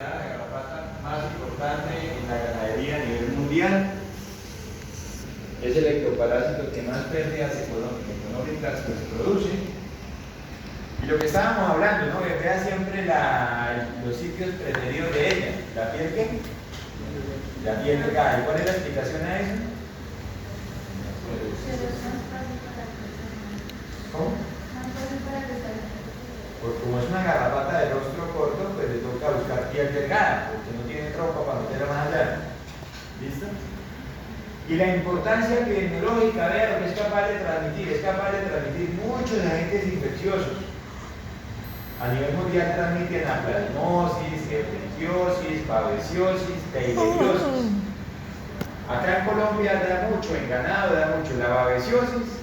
La garrapata más importante en la ganadería a nivel mundial es el ectoparásito que más pérdidas económicas pues, produce. Y lo que estábamos hablando, ¿no? Vea siempre los sitios preferidos de ella. ¿La piel qué? La piel delgada. ¿Y cuál es la explicación a eso? ¿Cómo? Porque como es una garrapata de rostro corto, pues le toca buscar piel delgada, porque no tiene trompa para meterla más allá. ¿Listo? Y la importancia epidemiológica, vea lo que es capaz de transmitir muchos agentes infecciosos. A nivel mundial transmiten anaplasmosis, hepatiosis, babesiosis, teiluriosis. Acá en Colombia da mucho, en ganado da mucho la babesiosis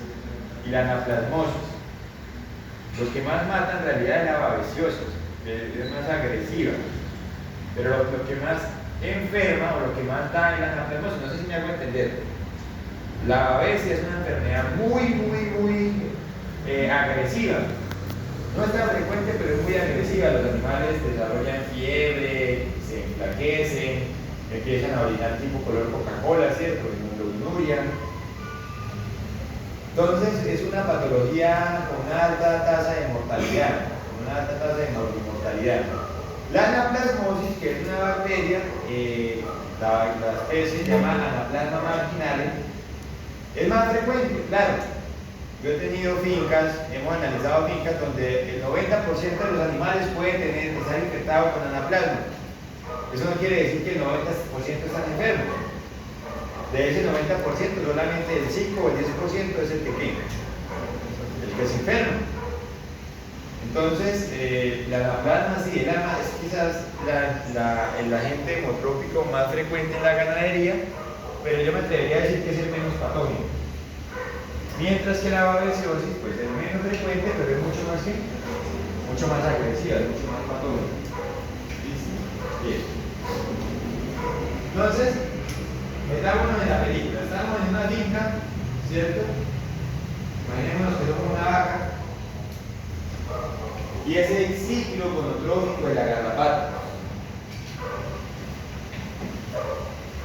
y la anaplasmosis. Los que más matan en realidad es la babesiosis, es más agresiva. Pero lo que más enferma o lo que más da es la anaplasmosis, no sé si me hago entender. La babesia es una enfermedad muy agresiva. No es tan frecuente, pero es muy agresiva. Los animales desarrollan fiebre, se enflaquecen, empiezan a orinar tipo color Coca-Cola, ¿cierto? Inmunoglobulinuria. Entonces es una patología con una alta tasa de mortalidad, La anaplasmosis, que es una bacteria, la especie se llama Anaplasma marginale, es más frecuente, claro. Yo he tenido fincas, hemos analizado fincas donde el 90% de los animales pueden estar infectados con anaplasma. Eso no quiere decir que el 90% están enfermos. De ese 90%, solamente el 5 o el 10% es el que se enferma. Entonces, la anaplasma sí, es quizás el agente hemotrópico más frecuente en la ganadería, pero yo me atrevería a decir que es el menos patógeno. Mientras que la babesiosis, pues es menos frecuente, pero es mucho más agresiva, es mucho más patógena. ¿Listo? Bien. Entonces, metámonos en la película. Estamos en una finca, ¿cierto? Imaginémonos que somos una vaca. Y ese es el ciclo gonotrófico de la garrapata.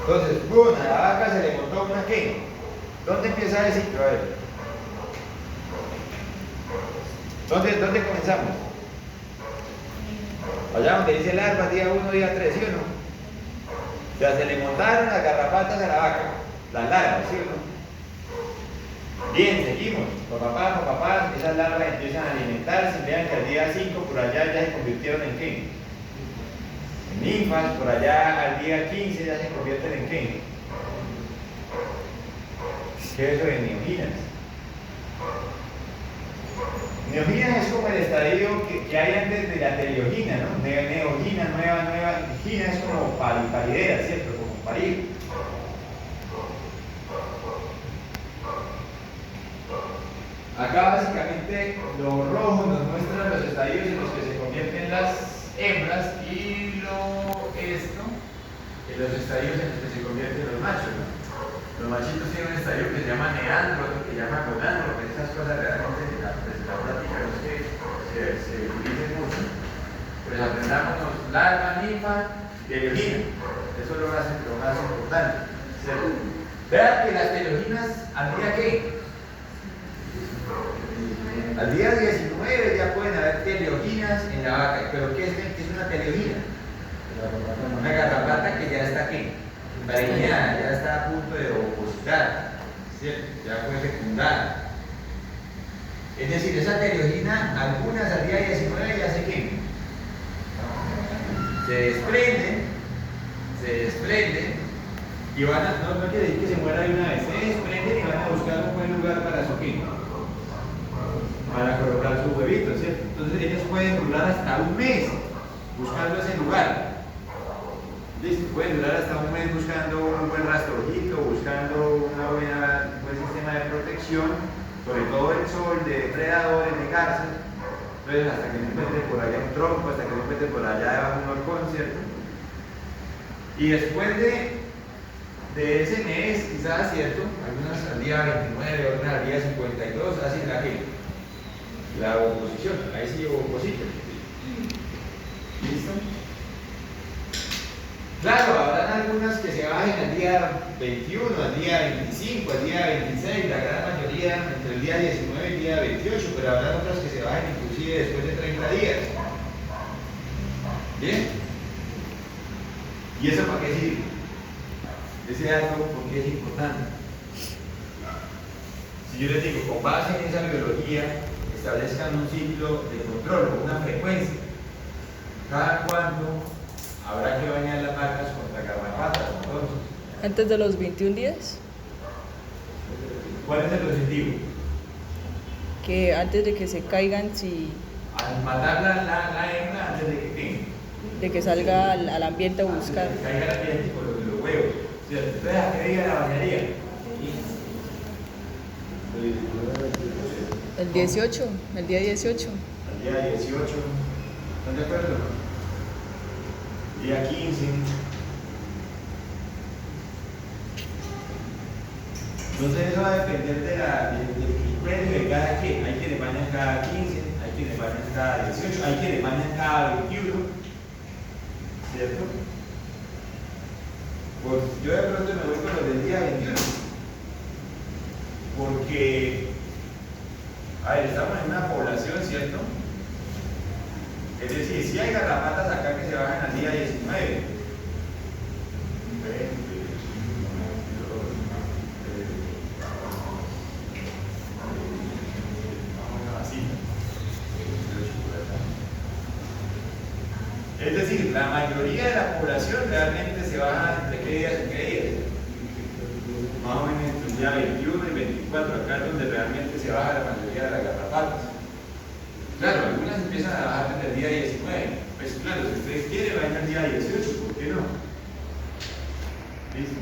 Entonces, a la vaca se le montó una ¿qué? ¿Dónde empieza el ciclo? A ver. ¿Dónde comenzamos? Allá donde dice larva, día 1, día 3, ¿sí o no? O sea, se le montaron las garrapatas a la vaca, las larvas, ¿sí o no? Bien, seguimos. Papá, esas larvas empiezan a alimentarse. Vean que al día 5 por allá ya se convirtieron en ¿qué? En ninfas. Por allá al día 15 ya se convierten en ¿qué? ¿Qué es eso de neoginas? Neoginas es como el estadio que hay antes de la teleogina, ¿no? Neogina, nueva. Gina es como paridera, ¿cierto? Como parir. Acá básicamente lo rojo nos muestra los estadios en los que se convierten las hembras y esto en los estadios en los que se convierten los machos, ¿no? Los machitos tienen un estadio que se llama neandro, otro que se llama gonandro, pero esas cosas realmente en la práctica no es que se utilicen mucho. Pues aprendámonos larva, ninfa, teleogina. Eso es lo más importante, ¿cierto? Vean que las teleoginas, ¿al día qué? Al día 19 ya pueden haber teleoginas en la vaca. ¿Pero qué es una teleogina? Una garrapata que ya está ¿qué? Preñada, ya está a punto de opositar, ¿cierto? Ya fue fecundada. Es decir, esa teleogina, algunas al día 19 ya se queman. Se desprenden y van a, no quiere decir que se muera de una vez, se desprenden y van a buscar un buen lugar para su qué, para colocar sus huevitos, ¿cierto? Entonces ellos pueden durar hasta un mes buscando ese lugar. Listo, pueden durar hasta un mes buscando un buen rastrojito, buscando un buen sistema de protección, sobre todo el sol, de depredadores, de garzas. Entonces, hasta que no encuentren por allá un tronco, hasta que no encuentren por allá debajo un horcón, ¿cierto? Y después de ese mes, quizás, ¿cierto? Algunas al día 29, otras al día 52, hacen la oposición. Ahí sí opositan. ¿Listo? bajen al día 21, al día 25, al día 26, la gran mayoría entre el día 19 y el día 28, pero habrá otras que se bajen inclusive después de 30 días. ¿Bien? ¿Y eso para qué sirve? Ese dato, ¿por qué es importante? Si yo les digo, con base en esa biología, establezcan un ciclo de control o una frecuencia. ¿Cada cuánto habrá que bañar las vacas contra garrapatas? Entonces, ¿Antes de los 21 días? ¿cuál es el objetivo? Que antes de que se caigan, si Al matar la hembra antes de que quede. de que salga al ambiente a buscar. Antes de que caiga el ambiente y coloque los huevos. ¿Cierto? Entonces, ¿a qué diga la bañaría? El 18, el día 18. El día 18, ¿están de acuerdo? Día 15. Entonces eso va a depender del criterio de cada quien. Hay quienes bañan cada 15, hay quienes bañan cada 18, hay quienes bañan cada 21, ¿cierto? Pues yo de pronto me voy con los del día 21, porque, a ver, estamos en una población, ¿cierto? Es decir, si hay garrapatas acá que se bajan al día 19, es decir, la mayoría de la población realmente se baja entre qué días y qué días. Más o menos entre el día 21 y 24, acá es donde realmente se baja la mayoría de las garrapatas. Claro, algunas empiezan a bajar desde el día 19. Pues claro, si ustedes quieren, vayan al día 18, ¿por qué no? ¿Listo?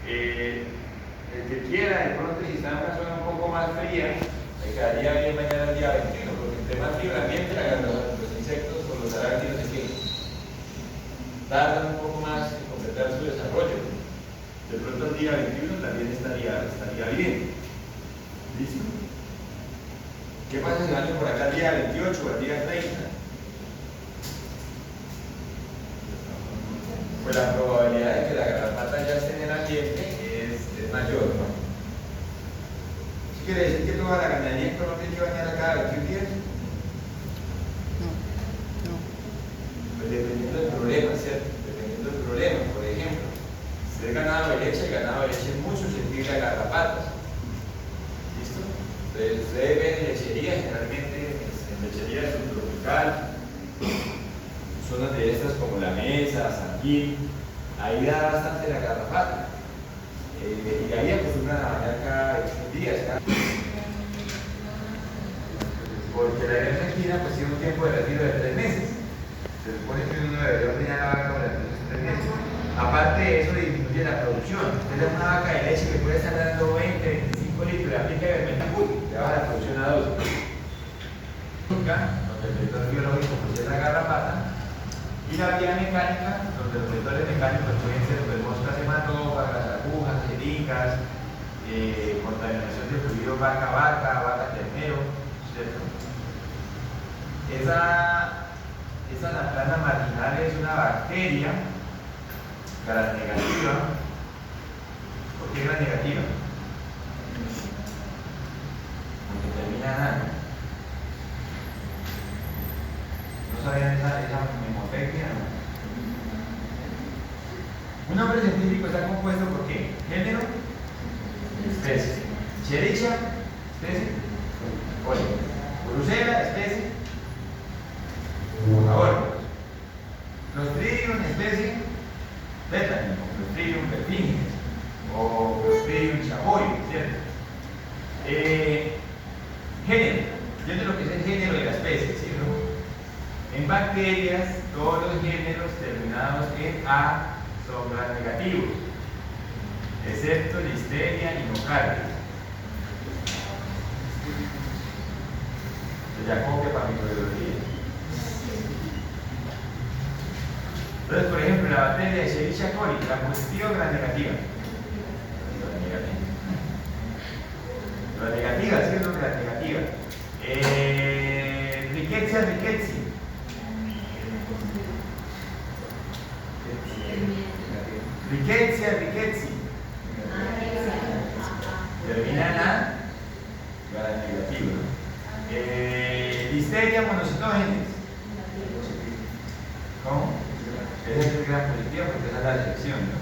El que quiera, de pronto, si está en una zona un poco más fría, le quedaría bien mañana al día 21, porque entre más frío el ambiente, los insectos o los arácnidos se quedan. Tardan un poco más en completar su desarrollo. De pronto el día 21 también estaría bien. ¿Listo? ¿Qué pasa si van por acá el día 28 o el día 30? Pues la probabilidad de que la garrapata ya esté en el ambiente es mayor, ¿no? ¿Eso quiere decir que toda la ganadería no tiene que bañar a cada 21 días? No. Pues dependiendo del problema, ¿cierto? Dependiendo del problema. Por ejemplo, si es ganado de leche, el ganado de leche es mucho sensible a garrapatas. ¿Listo? Entonces, ustedes ven lechería, generalmente en lechería subtropical, zonas de estas como la Mesa, San Gil, ahí da bastante la garrapata. Y ahí acostumbran a bañar cada 21 días. Porque la guerra argentina pues tiene un tiempo de retiro de 3 meses. Se supone que uno debería ordenar la vaca durante esos 3 meses. Aparte de eso, disminuye la producción. Usted da una vaca de leche que puede estar dando 20, 25 litros, le aplica vermectin, le baja la producción a 2. Donde el vector biológico pues es la garrapata. Y la vía mecánica, donde los vectores mecánicos pueden ser pues, moscas hematófagas, agujas, jeringas, contaminación de fluidos vaca-vaca, vaca-ternero, ¿cierto? Esa anaplana marginal es una bacteria gram negativa. ¿Por qué gram negativa? Porque termina en ano. ¿No sabían esa memotecnia? Un nombre científico está compuesto por qué? Género, especie. Chericha, especie. Oye, Brucela, especie. Por favor. Clostridium, especie. Tétano, Clostridium perfringens o Clostridium chamoy, ¿cierto? Género. Entiende lo que es el género de la especie, ¿cierto? En bacterias, todos los géneros terminados en A son gram negativos, excepto Listeria y Nocardia. Se ya copia para microbiología. Entonces, por ejemplo, la bacteria de Escherichia coli, gram positiva o gram negativa. Gram negativa, ¿cierto? Gram negativa. Rickettsia rickettsii. Rickettsia, rickettsi. Termina en la negativa. Listeria monocitógenes. ¿Cómo? Ese es el gran positivo porque esa es la sección, ¿no?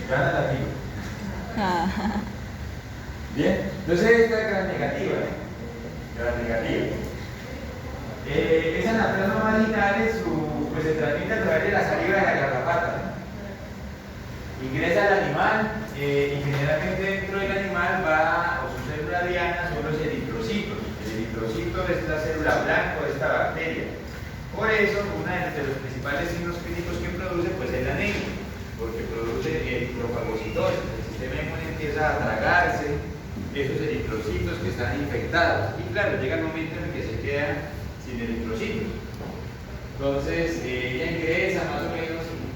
Gana la negativa. Bien, entonces esta es gran negativa, gran negativa. Esas anaplasmas marginales pues se transmite a través de la saliva de la garrapata, ¿no? Ingresa al animal y generalmente dentro del animal va, o su célula diana son los eritrocitos. El eritrocito es la célula blanca de esta bacteria. Por eso, uno de los principales signos clínicos que produce pues es la anemia, porque produce eritrofagocitosis. El sistema inmune empieza a tragarse esos eritrocitos que están infectados. Y claro, llega el momento en el que se quedan sin eritrocitos. Entonces, ella ingresa más o menos un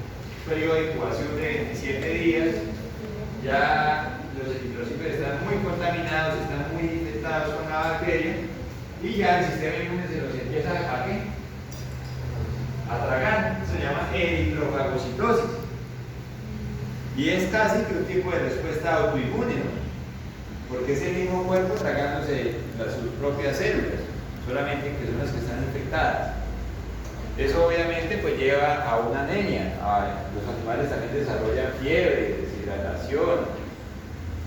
periodo de incubación de 27 días. Ya los eritrocitos están muy contaminados, están muy infectados con la bacteria y ya el sistema inmune se los empieza a tragar. Se llama eritrofagocitosis. Y es casi que un tipo de respuesta autoinmune, ¿no? Porque es el mismo cuerpo tragándose sus propias células, solamente que son las que están infectadas. Eso obviamente pues lleva a una anemia. Los animales también desarrollan fiebre, deshidratación,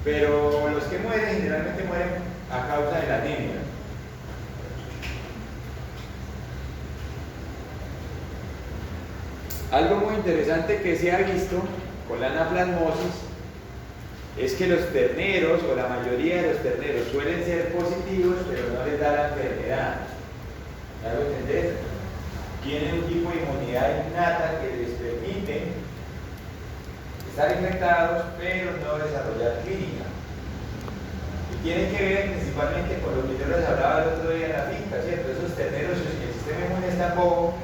pero los que mueren generalmente mueren a causa de la anemia. Algo muy interesante que se ha visto con la anaplasmosis es que los terneros, o la mayoría de los terneros, suelen ser positivos, pero no les da la enfermedad. ¿Ya lo entendés? Tienen un tipo de inmunidad innata que les permite estar infectados, pero no desarrollar clínica. Y tiene que ver principalmente con lo que yo les hablaba el otro día en la finca, ¿cierto? Esos terneros, el sistema inmune es tan bobo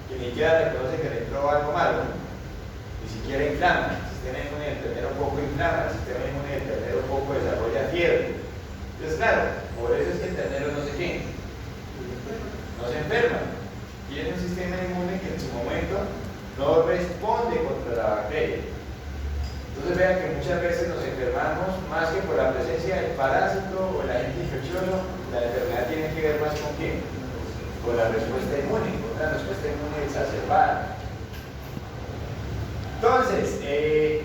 que ni siquiera reconoce que le entró algo malo, ni siquiera inflama. El sistema inmune del ternero un poco inflama, el sistema inmune del ternero un poco desarrolla fiebre. Entonces, claro, por eso es que el ternero no se qué, no se enferma. Tiene un sistema inmune que en su momento no responde contra la bacteria. Entonces vean que muchas veces nos enfermamos más que por la presencia del parásito o el agente infeccioso. La enfermedad tiene que ver más con qué, con la respuesta inmune, con una respuesta inmune exacerbada. Entonces, ¿qué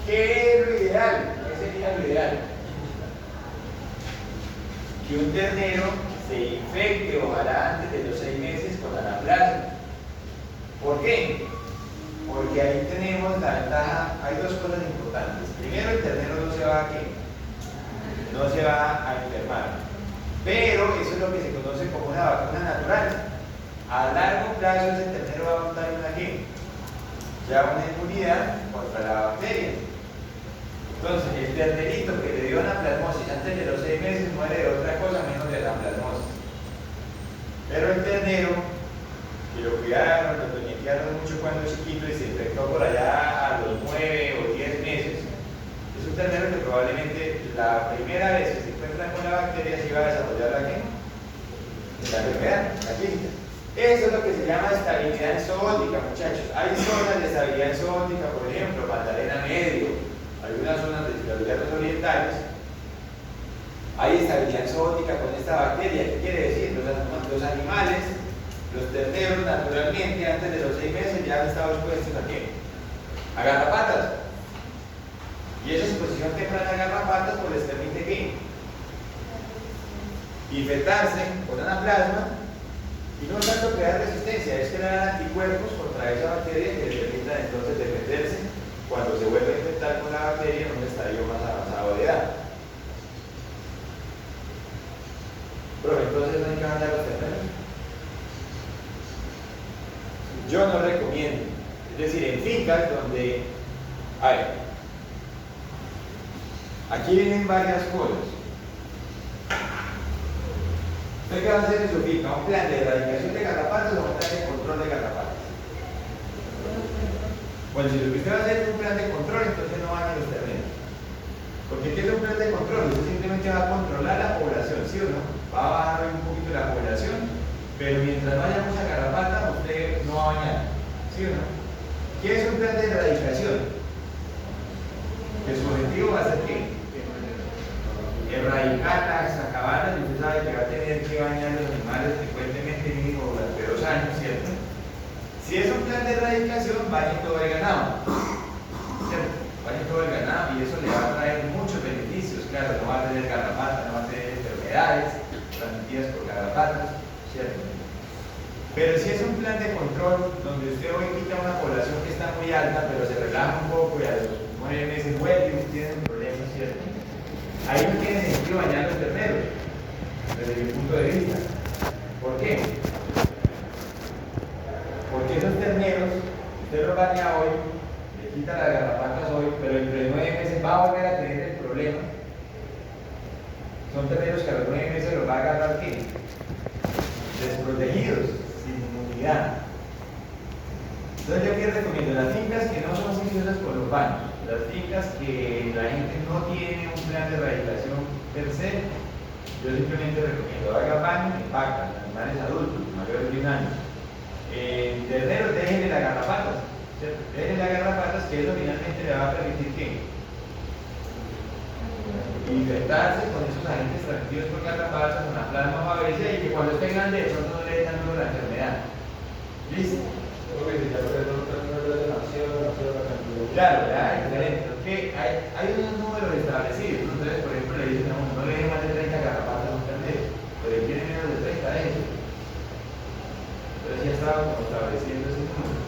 es lo ideal? ¿Qué sería lo ideal? Que un ternero se infecte, ojalá antes de los 6 meses, con anaplasma. ¿Por qué? Porque ahí tenemos la ventaja, hay dos cosas importantes. Primero, el ternero no se va a ¿qué? No se va a enfermar. Pero eso es lo que se conoce como una vacuna natural. A largo plazo ese ternero va a montar una ¿qué? Ya una inmunidad contra la bacteria. Entonces, el ternerito que le dio anaplasmosis antes de los 6 meses muere de otra cosa menos de la anaplasmosis. Pero el ternero, que lo cuidaron, lo toñetearon mucho cuando chiquito y se infectó por allá a los 9 o 10 meses, es un ternero que probablemente la primera vez que se encuentra con la bacteria se iba a desarrollar la enfermedad, la clínica. Eso es lo que se llama estabilidad zoótica, muchachos. Hay zonas de estabilidad zoótica, por ejemplo, Magdalena Medio, algunas zonas de Ciudadanos Orientales. Hay estabilidad zoótica con esta bacteria. ¿Qué quiere decir? Los animales, los terneros, naturalmente, antes de los 6 meses ya han estado expuestos a ¿qué? A garrapatas. Y esa exposición temprana a garrapatas pues les permite ¿qué? Infectarse con anaplasma. Y no tanto crear resistencia, es crear anticuerpos contra esa bacteria que le permitan entonces defenderse cuando se vuelve a infectar con la bacteria en un estadio más avanzado de edad. Pero entonces no hay que mandar los terneros. Yo no recomiendo. Es decir, en fincas donde, a ver, aquí vienen varias cosas. ¿Usted qué va a hacer en su finca? ¿Un plan de erradicación de garrapatas o un plan de control de garrapatas? Bueno, si lo que usted va a hacer es un plan de control, entonces no van a los terrenos. Porque ¿qué es un plan de control? Usted simplemente va a controlar la población, ¿sí o no? Va a bajar un poquito la población, pero mientras no haya mucha garrapata, usted no va a bañar, ¿sí o no? erradicación, que su objetivo va a ser ¿qué? Erradicar las acabadas, y usted sabe que va a tener que bañar los animales frecuentemente, mínimo durante 2 años, ¿cierto? Si es un plan de erradicación, bañe todo el ganado, ¿cierto? Bañe todo el ganado y eso le va a traer muchos beneficios, claro, no va a tener garrapatas, no va a tener enfermedades transmitidas por garrapatas, ¿cierto? Pero si es un plan de control, donde usted hoy quita una población que está muy alta, pero se relaja un poco y a los 9 meses vuelve y tiene un problema, ¿cierto? Ahí no tiene sentido bañar los terneros, desde mi punto de vista. ¿Por qué? Porque esos terneros, usted los baña hoy, le quita las garrapatas hoy, pero dentro de 9 meses va a volver a tener el problema. Son terneros que a los 9 meses los va a agarrar ¿qué? Desprotegidos, sin inmunidad. Entonces yo aquí recomiendo las fincas que no son juiciosas por los baños, las fincas que la gente no tiene un plan de erradicación per se, yo simplemente recomiendo haga baño en vacas, animales adultos, mayores de 1 año. Terneros, déjenle las garrapatas, ¿cierto? Déjenle las garrapatas, que eso finalmente le va a permitir que infectarse con esos agentes transmitidos por garrapatas, con la plasma babesia, y que cuando estén grandes eso no le dan la enfermedad. ¿Listo? Claro, ya, excelente. Porque hay unos números establecidos. Entonces, por ejemplo, le dicen a uno, no le deje más de 30 garrapatas a un ternero, pero él tiene menos de 30 de ellos. Entonces ya estaba como estableciendo ese número.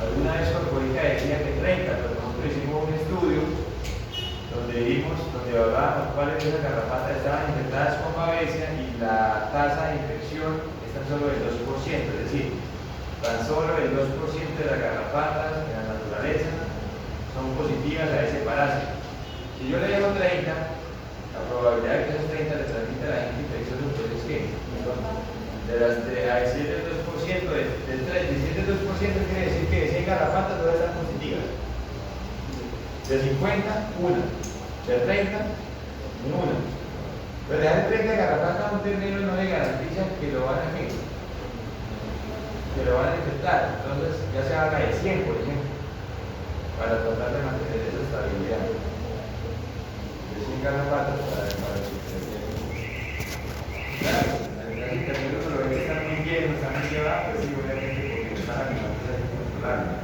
Alguna vez Corporica decía que 30, pero nosotros hicimos un estudio donde hablábamos cuáles de esas garrapatas estaban infectadas con babesia y la tasa de infección es tan solo del 2%, es decir, tan solo el 2% de las garrapatas en la naturaleza son positivas a ese parásito. Si yo le dejo 30, la probabilidad de que esos 30 le transmita la gente infecciosa, pues es que a decir el 2%, decir el 2% quiere decir que de 100 garrapatas todas están positivas. De 50, una. De 30, una. Pero dejar 30 garrapatas a un ternero no le garantiza que lo van a infectar. Entonces ya se habla de 100, por ejemplo, para tratar de mantener esa estabilidad. De 100 garrapatas para su crecimiento. Claro, el ternero lo ven que está muy bien, no está muy llevado, pues sí, obviamente, porque están animales hay que controlarlo.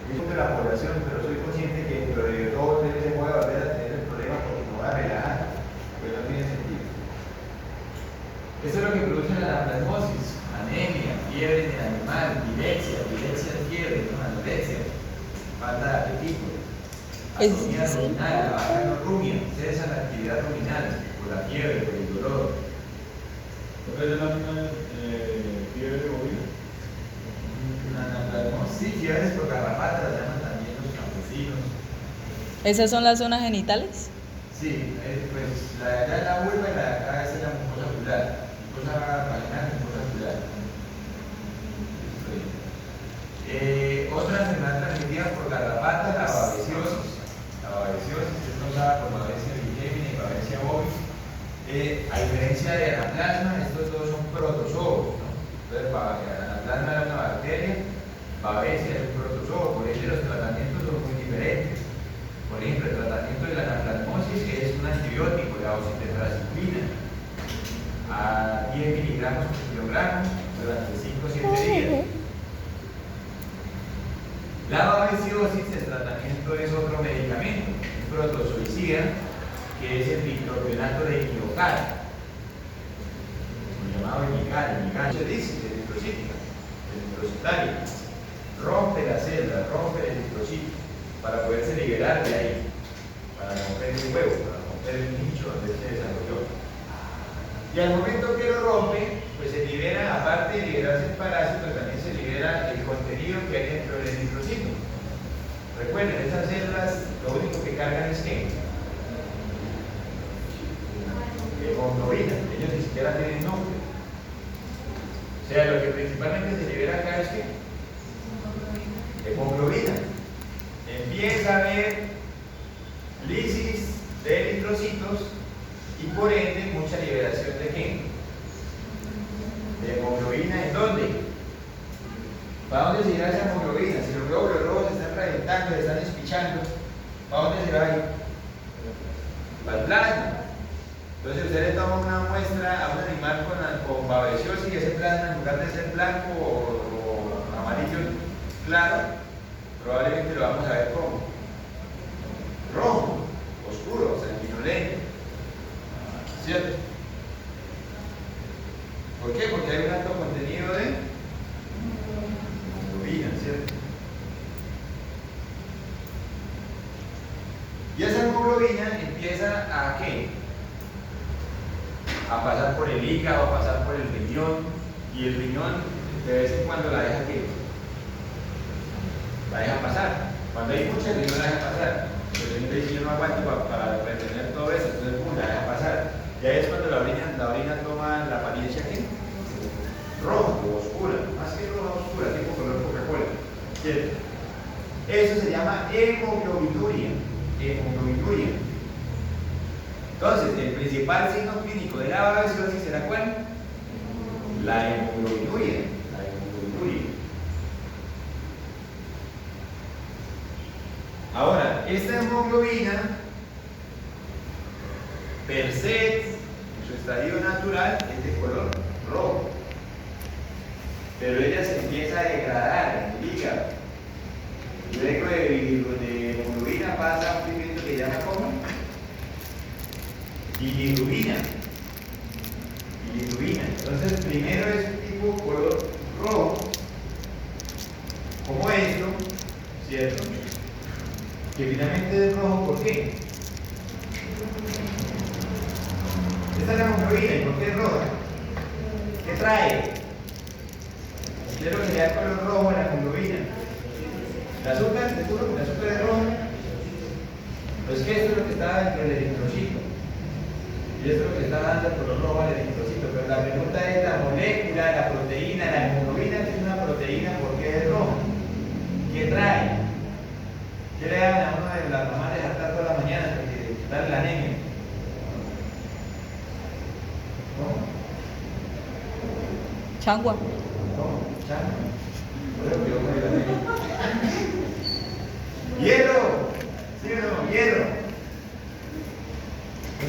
De la población, pero soy consciente que dentro de 2 o 3 meses voy a volver a tener el problema porque me voy a relajar, pues no tiene sentido. Esto es lo que produce la anaplasmosis, anemia, fiebre en el animal, dilexia es fiebre, no anorexia, falta de apetito, atonía ruminal, la vaca no rumia, cesa la actividad ruminal por la fiebre, por el dolor. ¿No es la misma fiebre de bovino? Sí, fiebres por garrapata las llaman también los campesinos. ¿Esas son las zonas genitales? Sí, pues la de acá es la vulva y la de acá es la mucosa ocular. Mucosa vaginal y mucosa ocular. Otra enfermedad transmitida por garrapata, la babesiosis. La babesiosis es causada por babesia bigémina y babesia bovis. A diferencia de anaplasma, estos dos son protozoos, ¿no? Entonces, anaplasma era una bacteria, babesia es un protozoo, por ello los tratamientos son muy diferentes. Por ejemplo, el tratamiento de la anaplasmosis es un antibiótico, la oxitetracyclina, a 10 miligramos por kilogramo durante 5 o 7 días. La babesiosis, el tratamiento es otro medicamento, un protozoicida, que es el diclorionato de imidocal, llamado imical, se dice, de eritrocítica, de eritrocitaria. Rompe la célula, rompe el eritrocito para poderse liberar de ahí, para romper el huevo, para romper el nicho donde se desarrolló. Y al momento que lo rompe, pues se libera, aparte de liberarse el parásito, también se libera el contenido que hay dentro del eritrocito. Recuerden, esas células lo único que cargan es ¿qué? Hemoglobina, ellos ni siquiera tienen núcleo. O sea, lo que principalmente se libera acá es ¿qué? Hemoglobina. Empieza a haber lisis de eritrocitos y por ende mucha liberación de ¿qué? De hemoglobina. ¿Para dónde se irá esa hemoglobina? Si los glóbulos rojos se están reventando, se están espichando, ¿para dónde se va a ir? Para el plasma. Entonces usted le toma una muestra a un animal con babesiosis y ese plasma, en lugar de ser blanco o amarillo claro, probablemente lo vamos a ver como rojo, oscuro, sanguinolento. ¿Cierto? ¿Por qué? Porque hay un alto contenido de hemoglobina, ¿cierto? Y esa hemoglobina empieza a ¿qué? A pasar por el hígado, a pasar por el riñón, y el riñón de vez en cuando la deja ¿qué? La deja pasar. Cuando hay mucha, el riñón la deja pasar. Pero el riñón dice: yo no aguanto para retener todo eso, entonces la deja pasar. Y ahí es cuando la orina toma la apariencia ¿qué? Roja o oscura, más que roja oscura, tipo color Coca-Cola. ¿Cierto? Eso se llama hemoglobinuria. Hemoglobinuria. Entonces, el principal signo clínico de la babesiosis será ¿cuál? La hemoglobinuria. La hemoglobinuria. Ahora, esta hemoglobina, per se, en su estadio natural, es de color rojo. Pero ella se empieza a degradar en el hígado. Luego de hemoglobina pasa a un pigmento que se llama ¿cómo? Bilirrubina. Bilirrubina. Entonces, primero es un tipo color rojo, como esto, ¿cierto? Que finalmente es rojo, ¿por qué? Esta es la hemoglobina, ¿y por qué es roja? ¿Qué trae? ¿Qué es lo que le da color rojo a la hemoglobina? ¿El azúcar? ¿Seguro? ¿El azúcar es rojo? Pues que esto es lo que está dentro del eritrocito. Y esto es lo que está dando el color rojo al eritrocito. Pero la pregunta es la molécula, la proteína, la hemoglobina, que es una proteína, ¿por qué es roja? ¿Qué trae? ¿Qué le dan a uno de las mamás de saltar todas las mañanas para darle la anemia? ¿Cómo? Changua. ¿Cómo? ¿Changua? Por eso que yo me la anemia. ¡Hierro! ¿Sí o no? ¡Hierro!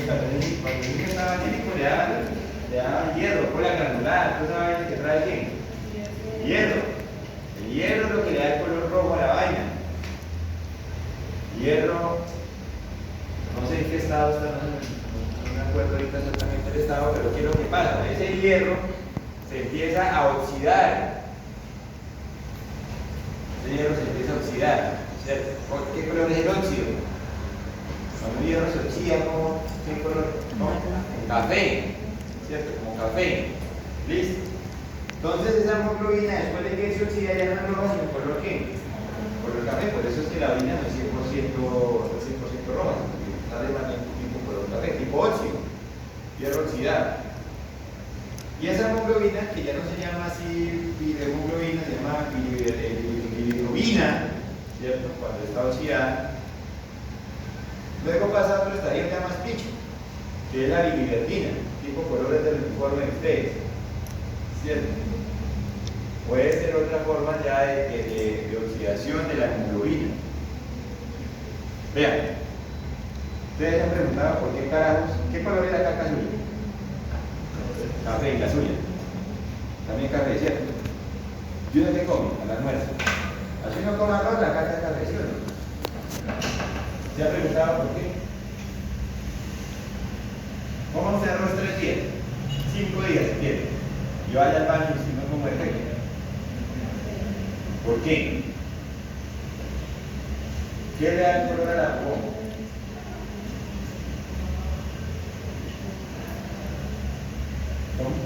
Cuando el niño estaba típico le daban hierro, cola granular, ¿tú sabes que trae qué? Hierro. El hierro es lo que le da el color rojo a la vaina. Hierro, no sé en qué estado está, no me acuerdo ahorita exactamente el estado, pero ¿qué es lo que pasa? Ese hierro se empieza a oxidar. Ese hierro se empieza a oxidar, ¿cierto? ¿Qué color es el óxido? Cuando el hierro se oxida, ¿qué color? ¿Cómo? Café, ¿cierto? Como café. ¿Listo? Entonces esa hemoglobina, después de que se oxida, ya no es roja, sino color ¿qué? Color café. Por eso es que la orina no es 100% roja, porque sale más bien tipo color café, tipo óxido, hierro oxidado. Y esa hemoglobina, que ya no se llama así hemoglobina, se llama bilirrubina, ¿cierto? Cuando está oxidada. Luego pasa a otro estadio que se llama picho, que es la biliverdina, tipo colores del uniforme de ustedes, ¿cierto? Puede ser otra forma ya de oxidación de la hemoglobina. Vean, ustedes se han preguntado por qué carajos, ¿qué color es la caca suya? Café, la suya. También café, ¿cierto? ¿Y uno qué come? Al almuerzo. Así no come arroz, la caca es café, ¿sí o no? ¿Se ha preguntado por qué? ¿Cómo usted arroz 3 días? 5 días, si quiere. Yo vaya al baño y si no como efecto. ¿Por qué? ¿Qué le da el color a la popó? ¿Cómo?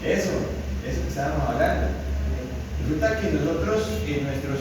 Eso que estábamos hablando. Resulta que nosotros en nuestros